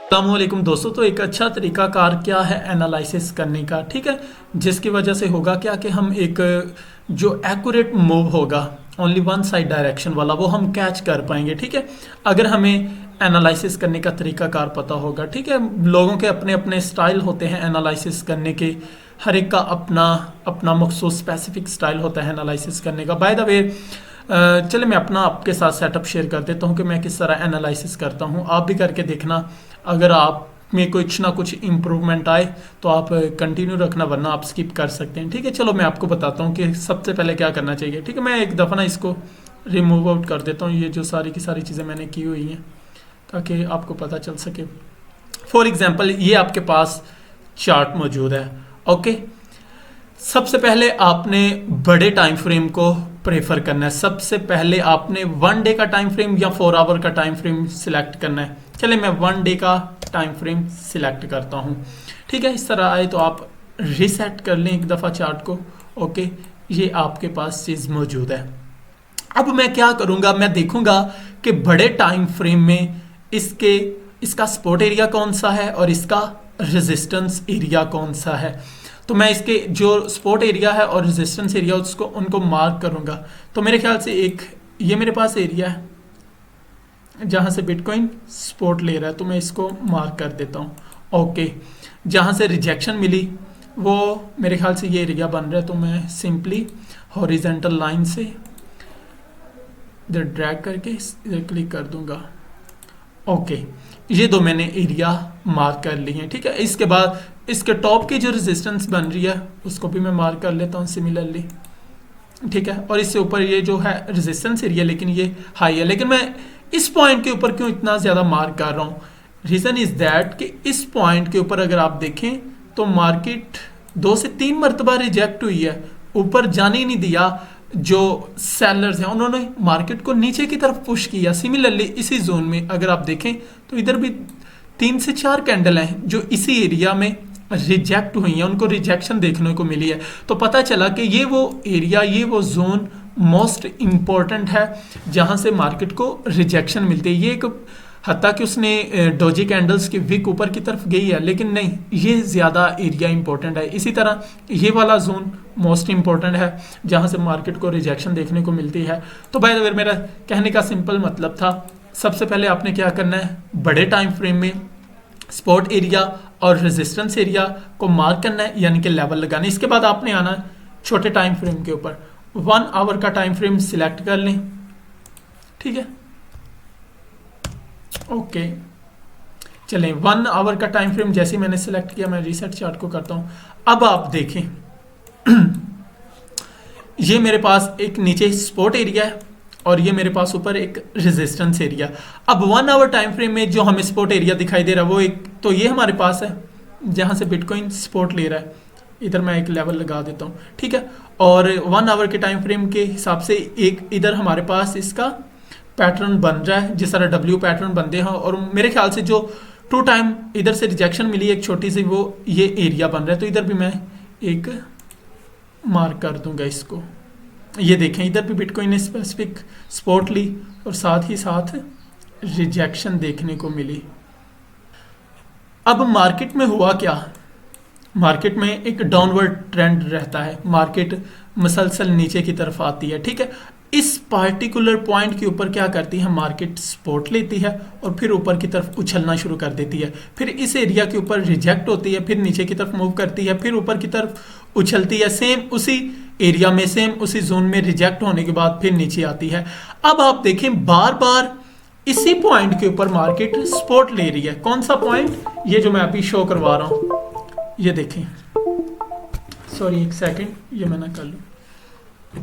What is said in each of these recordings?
अस्सलामुअलैकुम दोस्तों। तो एक अच्छा तरीकाकार क्या है एनालिसिस करने का, ठीक है, जिसकी वजह से होगा क्या कि हम एक जो एक्यूरेट मूव होगा ओनली वन साइड डायरेक्शन वाला वो हम कैच कर पाएंगे, ठीक है, अगर हमें एनालिसिस करने का तरीकाकार पता होगा। ठीक है, लोगों के अपने अपने स्टाइल होते हैं एनालिसिस करने के, हर एक का अपना अपना मखसूस स्पेसिफिक स्टाइल होता है एनालिसिस करने का। बाय द वे चले मैं अपना आपके साथ सेटअप शेयर कर देता हूँ कि मैं किस तरह एनालिसिस करता हूँ, आप भी करके देखना। अगर आप में कुछ ना कुछ इम्प्रूवमेंट आए तो आप कंटिन्यू रखना, वरना आप स्किप कर सकते हैं। ठीक है, चलो मैं आपको बताता हूँ कि सबसे पहले क्या करना चाहिए। ठीक है, मैं एक दफ़ा ना इसको रिमूव आउट कर देता हूँ, ये जो सारी की सारी चीज़ें मैंने की हुई हैं, ताकि आपको पता चल सके। फॉर एग्जांपल ये आपके पास चार्ट मौजूद है। ओके, सबसे पहले आपने बड़े टाइम फ्रेम को प्रेफर करना है। सबसे पहले आपने 1 डे का टाइम फ्रेम या 4 आवर का टाइम फ्रेम सिलेक्ट करना है। चले मैं 1 डे का टाइम फ्रेम सिलेक्ट करता हूँ। ठीक है, इस तरह आए तो आप रिसेट कर लें एक दफ़ा चार्ट को। ओके, ये आपके पास चीज़ मौजूद है। अब मैं क्या करूँगा, मैं देखूँगा कि बड़े टाइम फ्रेम में इसका सपोर्ट एरिया कौन सा है और इसका रेजिस्टेंस एरिया कौन सा है। तो मैं इसके जो सपोर्ट एरिया है और रेजिस्टेंस एरिया उनको मार्क करूँगा। तो मेरे ख्याल से एक ये मेरे पास एरिया है जहाँ से बिटकॉइन सपोर्ट ले रहा है, तो मैं इसको मार्क कर देता हूँ। ओके, जहाँ से रिजेक्शन मिली वो मेरे ख्याल से ये एरिया बन रहा है, तो मैं सिंपली हॉरिजेंटल लाइन से इधर ड्रैग करके इधर क्लिक कर दूंगा। ओके, ये दो मैंने एरिया मार्क कर लिए हैं। ठीक है, इसके बाद इसके टॉप की जो रेजिस्टेंस बन रही है उसको भी मैं मार्क कर लेता हूँ सिमिलरली। ठीक है, और इससे ऊपर ये जो है रेजिस्टेंस एरिया, लेकिन ये हाई है। लेकिन मैं इस पॉइंट के ऊपर क्यों इतना ज़्यादा मार्क कर रहा हूँ, रीज़न इज़ दैट कि इस पॉइंट के ऊपर अगर आप देखें तो मार्केट 2 से 3 मरतबा रिजेक्ट हुई है, ऊपर जाने ही नहीं दिया। जो सेलर्स हैं उन्होंने मार्केट को नीचे की तरफ पुश किया। सिमिलरली इसी जोन में अगर आप देखें तो इधर भी 3 से 4 कैंडल हैं जो इसी एरिया में रिजेक्ट हुई हैं, उनको रिजेक्शन देखने को मिली है। तो पता चला कि ये वो एरिया, ये वो जोन मोस्ट इम्पॉर्टेंट है जहां से मार्केट को रिजेक्शन मिलती है। ये एक हत्ता कि उसने डोजी कैंडल्स की विक ऊपर की तरफ गई है, लेकिन नहीं, ये ज़्यादा एरिया इंपॉर्टेंट है। इसी तरह ये वाला जोन मोस्ट इम्पॉर्टेंट है जहां से मार्केट को रिजेक्शन देखने को मिलती है। तो बाय द वे मेरा कहने का सिंपल मतलब था, सबसे पहले आपने क्या करना है, बड़े टाइम फ्रेम में सपोर्ट एरिया और रेजिस्टेंस एरिया को मार्क करना है, यानी कि लेवल लगाना है। इसके बाद आपने आना है छोटे टाइम फ्रेम के ऊपर। 1 आवर का टाइम फ्रेम सिलेक्ट कर लें। ठीक है, ओके, चलें 1 आवर का टाइम फ्रेम जैसे मैंने सिलेक्ट किया, मैं रीसेट चार्ट को करता हूं। अब आप देखें ये मेरे पास एक नीचे सपोर्ट एरिया है और ये मेरे पास ऊपर एक रेजिस्टेंस एरिया। अब 1 आवर टाइम फ्रेम में जो हमें सपोर्ट एरिया दिखाई दे रहा है वो एक तो ये हमारे पास है जहां से बिटकॉइन सपोर्ट ले रहा है। इधर मैं एक लेवल लगा देता हूं। ठीक है, और 1 आवर के टाइम फ्रेम के हिसाब से एक इधर हमारे पास इसका पैटर्न बन रहा है, जिस तरह डब्ल्यू पैटर्न बनते हैं। और मेरे ख्याल से जो 2 टाइम इधर से रिजेक्शन मिली एक छोटी सी, वो ये एरिया बन रहा है। तो इधर भी मैं एक मार्क कर दूंगा इसको। ये देखें, इधर भी बिटकॉइन ने स्पेसिफिक सपोर्ट ली और साथ ही साथ रिजेक्शन देखने को मिली। अब मार्केट में हुआ क्या, मार्केट में एक डाउनवर्ड ट्रेंड रहता है, मार्केट मसलसल नीचे की तरफ आती है। ठीक है, इस पार्टिकुलर पॉइंट के ऊपर क्या करती है, मार्केट सपोर्ट लेती है और फिर ऊपर की तरफ उछलना शुरू कर देती है। फिर इस एरिया के ऊपर रिजेक्ट होती है, फिर नीचे की तरफ मूव करती है, फिर ऊपर की तरफ उछलती है, सेम उसी एरिया में, सेम उसी जोन में रिजेक्ट होने के बाद फिर नीचे आती है। अब आप देखें बार बार इसी पॉइंट के ऊपर मार्केट सपोर्ट ले रही है। कौन सा पॉइंट, ये जो मैं अभी शो करवा रहा हूं, ये देखें, सॉरी एक सेकेंड, ये मैं ना कर लूं।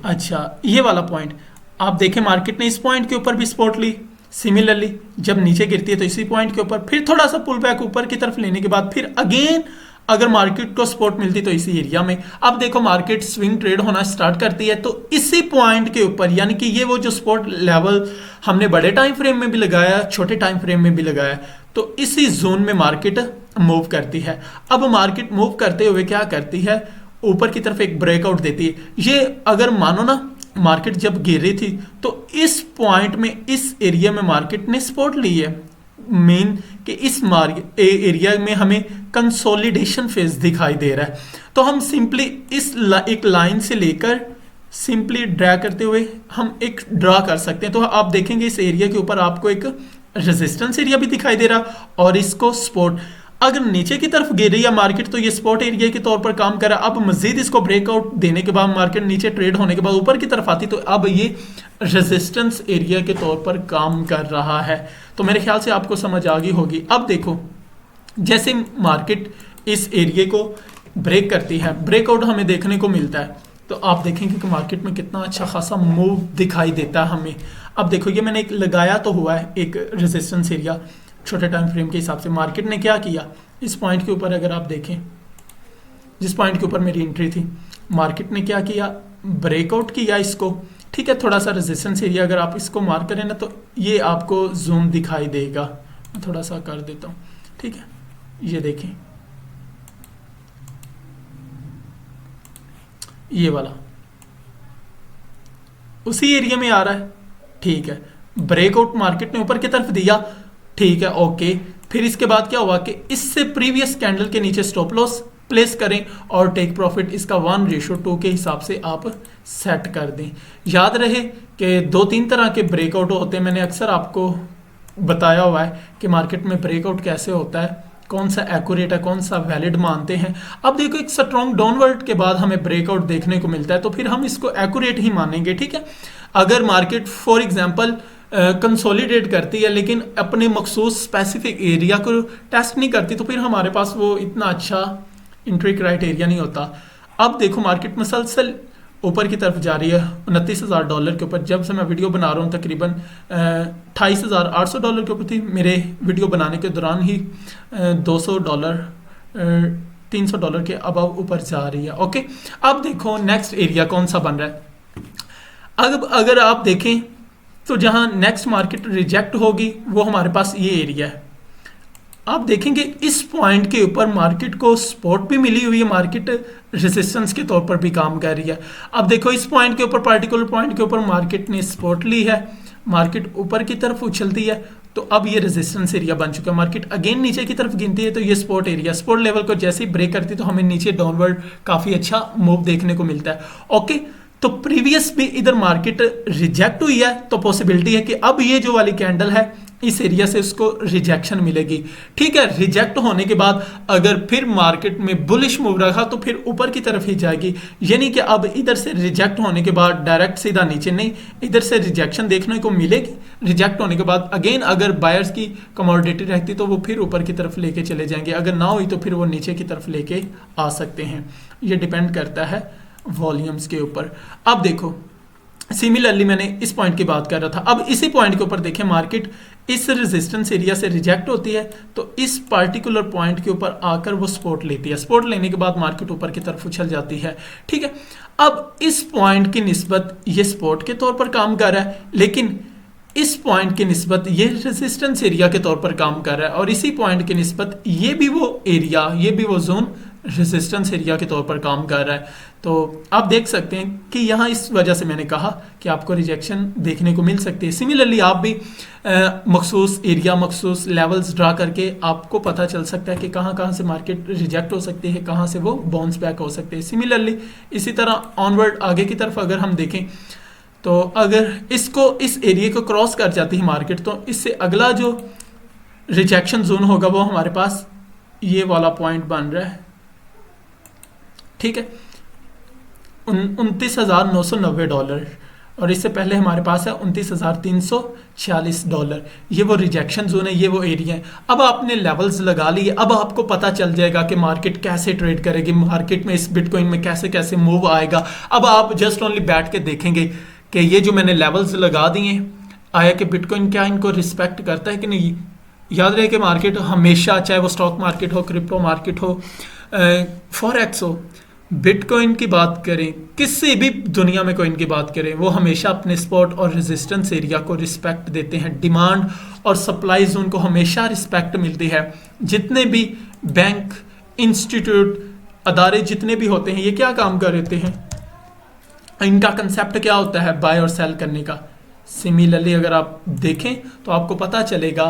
अच्छा, ये वाला पॉइंट आप देखें, मार्केट ने इस पॉइंट के ऊपर भी सपोर्ट ली। सिमिलरली जब नीचे गिरती है तो इसी पॉइंट के ऊपर फिर थोड़ा सा पुल बैक ऊपर की तरफ लेने के बाद फिर अगेन अगर मार्केट को सपोर्ट मिलती तो इसी एरिया में। अब देखो मार्केट स्विंग ट्रेड होना स्टार्ट करती है, तो इसी पॉइंट के ऊपर, यानी कि ये वो जो सपोर्ट लेवल हमने बड़े टाइम फ्रेम में भी लगाया, छोटे टाइम फ्रेम में भी लगाया, तो इसी जोन में मार्केट मूव करती है। अब मार्केट मूव करते हुए क्या करती है, ऊपर की तरफ एक ब्रेकआउट देती है। ये अगर मानो ना मार्केट जब गिर रही थी तो इस पॉइंट में, इस एरिया में मार्केट ने सपोर्ट ली है। मीन कि इस एरिया में हमें कंसोलिडेशन फेज दिखाई दे रहा है। तो हम सिंपली एक लाइन से लेकर सिंपली ड्रा करते हुए हम एक ड्रा कर सकते हैं। तो आप देखेंगे इस एरिया के ऊपर आपको एक रेजिस्टेंस एरिया भी दिखाई दे रहा और इसको सपोर्ट। अगर नीचे की तरफ गिर रही है मार्केट तो ये सपोर्ट एरिया के तौर पर काम कर रहा है। अब मजीद इसको ब्रेकआउट देने के बाद मार्केट नीचे ट्रेड होने के बाद ऊपर की तरफ आती तो अब ये रेजिस्टेंस एरिया के तौर पर काम कर रहा है। तो मेरे ख्याल से आपको समझ आ गई होगी। अब देखो जैसे मार्केट इस एरिया को ब्रेक करती है, ब्रेकआउट हमें देखने को मिलता है, तो आप देखेंगे कि मार्केट में कितना अच्छा खासा मूव दिखाई देता है हमें। अब देखो ये मैंने एक लगाया तो हुआ है एक रेजिस्टेंस एरिया छोटे टाइम फ्रेम के हिसाब से। मार्केट ने क्या किया, इस पॉइंट के ऊपर अगर आप देखें, जिस पॉइंट के ऊपर मेरी एंट्री थी, मार्केट ने क्या किया, ब्रेकआउट किया इसको, ठीक है। थोड़ा सा रेजिस्टेंस एरिया अगर आप इसको मार्क करें ना तो ये आपको जूम दिखाई देगा। मैं थोड़ा सा कर देता हूँ, ठीक है। ये देखें ये वाला उसी एरिया में आ रहा है, ठीक है। ब्रेकआउट मार्केट ने ऊपर की तरफ दिया, ठीक है, ओके। फिर इसके बाद क्या हुआ कि इससे प्रीवियस कैंडल के नीचे स्टॉप लॉस प्लेस करें और टेक प्रॉफिट इसका 1:2 के हिसाब से आप सेट कर दें। याद रहे कि 2-3 तरह के ब्रेकआउट होते हैं। मैंने अक्सर आपको बताया हुआ है कि मार्केट में ब्रेकआउट कैसे होता है, कौन सा एक्यूरेट है, कौन सा वैलिड मानते हैं। अब देखो एक स्ट्रॉन्ग डाउनवर्ड के बाद हमें ब्रेकआउट देखने को मिलता है तो फिर हम इसको एक्यूरेट ही मानेंगे, ठीक है। अगर मार्केट फॉर एग्जांपल कंसोलिडेट करती है लेकिन अपने मखसूस स्पेसिफिक एरिया को टेस्ट नहीं करती तो फिर हमारे पास वो इतना अच्छा एंट्री क्राइटेरिया नहीं होता। अब देखो मार्केट मुसलसल ऊपर की तरफ जा रही है $29,000 के ऊपर। जब से मैं वीडियो बना रहा हूँ तकरीबन $28,800 के ऊपर थी। मेरे वीडियो बनाने के दौरान ही $200 $300 के अबव ऊपर जा रही है, ओके। अब देखो नेक्स्ट एरिया कौन सा बन रहा है। अब अगर आप देखें तो जहां नेक्स्ट मार्केट रिजेक्ट होगी वो हमारे पास ये एरिया है। आप देखेंगे इस पॉइंट के ऊपर मार्केट को सपोर्ट भी मिली हुई है, मार्केट रेजिस्टेंस के तौर पर भी काम कर रही है। अब देखो इस पॉइंट के ऊपर, पार्टिकुलर पॉइंट के ऊपर मार्केट ने सपोर्ट ली है, मार्केट ऊपर की तरफ उछलती है तो अब ये रेजिस्टेंस एरिया बन चुका है। मार्केट अगेन नीचे की तरफ गिनती है तो ये सपोर्ट एरिया, सपोर्ट लेवल को जैसे ही ब्रेक करती है तो हमें नीचे डाउनवर्ड काफी अच्छा मूव देखने को मिलता है, ओके। तो प्रीवियस भी इधर मार्केट रिजेक्ट हुई है तो पॉसिबिलिटी है कि अब ये जो वाली कैंडल है इस एरिया से उसको रिजेक्शन मिलेगी, ठीक है। रिजेक्ट होने के बाद अगर फिर मार्केट में बुलिश मूव रहा तो फिर ऊपर की तरफ ही जाएगी। यानी कि अब इधर से रिजेक्ट होने के बाद डायरेक्ट सीधा नीचे नहीं, इधर से रिजेक्शन देखने को मिलेगी। रिजेक्ट होने के बाद अगेन अगर बायर्स की कमोडिटी रहती तो वो फिर ऊपर की तरफ लेके चले जाएंगे, अगर ना हुई तो फिर वो नीचे की तरफ लेके आ सकते हैं। ये डिपेंड करता है वॉल्यूम्स के ऊपर। अब देखो सिमिलरली मैंने इस पॉइंट की बात कर रहा था, अब इसी पॉइंट के ऊपर देखें मार्केट इस रेजिस्टेंस एरिया से रिजेक्ट होती है तो इस पार्टिकुलर पॉइंट के ऊपर आकर वो सपोर्ट लेती है। सपोर्ट लेने के बाद मार्केट ऊपर की तरफ उछल जाती है, ठीक है। अब इस पॉइंट की निस्बत ये सपोर्ट के तौर पर काम कर रहा है, लेकिन इस पॉइंट की निस्बत ये रेजिस्टेंस एरिया के तौर पर काम कर रहा है और इसी पॉइंट की निस्बत ये भी वो एरिया, ये भी वो जोन रेजिस्टेंस एरिया के तौर पर काम कर रहा है। तो आप देख सकते हैं कि यहाँ इस वजह से मैंने कहा कि आपको रिजेक्शन देखने को मिल सकती है। सिमिलरली आप भी मखसूस एरिया, मखसूस लेवल्स ड्रा करके आपको पता चल सकता है कि कहाँ कहाँ से मार्केट रिजेक्ट हो सकती है, कहाँ से वो बाउंस बैक हो सकते हैं। सिमिलरली इसी तरह ऑनवर्ड आगे की तरफ अगर हम देखें तो अगर इसको इस एरिया को क्रॉस कर जाती है मार्केट तो इससे अगला जो रिजेक्शन जोन होगा वो हमारे पास ये वाला पॉइंट बन रहा है, ठीक है, $29,990 और इससे पहले हमारे पास है $29,346। ये वो रिजेक्शन जोन है, ये वो एरिया है। अब आपने लेवल्स लगा लिए, अब आपको पता चल जाएगा कि मार्केट कैसे ट्रेड करेगी, मार्केट में इस बिटकॉइन में कैसे कैसे मूव आएगा। अब आप जस्ट ओनली बैठ के देखेंगे कि ये जो मैंने लेवल्स लगा दिए आया कि बिटकॉइन क्या इनको रिस्पेक्ट करता है कि नहीं। याद रहे कि मार्केट हमेशा, चाहे वो स्टॉक मार्केट हो, क्रिप्टो मार्केट हो, फॉरेक्स हो, बिटकॉइन की बात करें, किसी भी दुनिया में कॉइन की बात करें, वो हमेशा अपने सपोर्ट और रेजिस्टेंस एरिया को रिस्पेक्ट देते हैं। डिमांड और सप्लाई जोन को हमेशा रिस्पेक्ट मिलती है। जितने भी बैंक, इंस्टीट्यूट, अदारे जितने भी होते हैं ये क्या काम कर रहे हैं, इनका कंसेप्ट क्या होता है, बाय और सेल करने का। सिमिलरली अगर आप देखें तो आपको पता चलेगा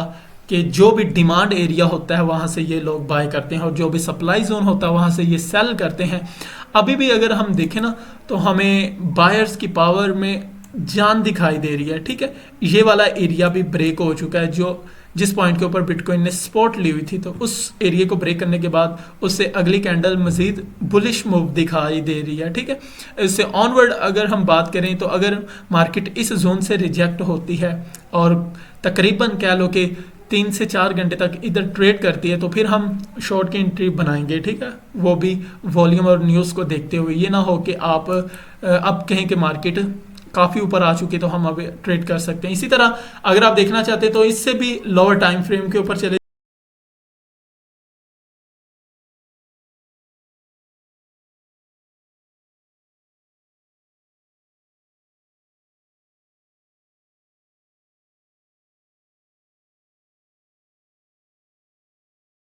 कि जो भी डिमांड एरिया होता है वहाँ से ये लोग बाय करते हैं और जो भी सप्लाई जोन होता है वहाँ से ये सेल करते हैं। अभी भी अगर हम देखें ना तो हमें बायर्स की पावर में जान दिखाई दे रही है, ठीक है। ये वाला एरिया भी ब्रेक हो चुका है, जो जिस पॉइंट के ऊपर बिटकॉइन ने सपोर्ट ली हुई थी, तो उस एरिया को ब्रेक करने के बाद उससे अगली कैंडल मजीद बुलिश मूव दिखाई दे रही है, ठीक है। इससे ऑनवर्ड अगर हम बात करें तो अगर मार्केट इस जोन से रिजेक्ट होती है और तकरीबन कह लो कि 3 से 4 घंटे तक इधर ट्रेड करती है, तो फिर हम शॉर्ट की एंट्री बनाएंगे, ठीक है। वो भी वॉल्यूम और न्यूज़ को देखते हुए। ये ना हो कि आप अब कहें कि मार्केट काफ़ी ऊपर आ चुकी है तो हम अब ट्रेड कर सकते हैं। इसी तरह अगर आप देखना चाहते हैं तो इससे भी लोअर टाइम फ्रेम के ऊपर चले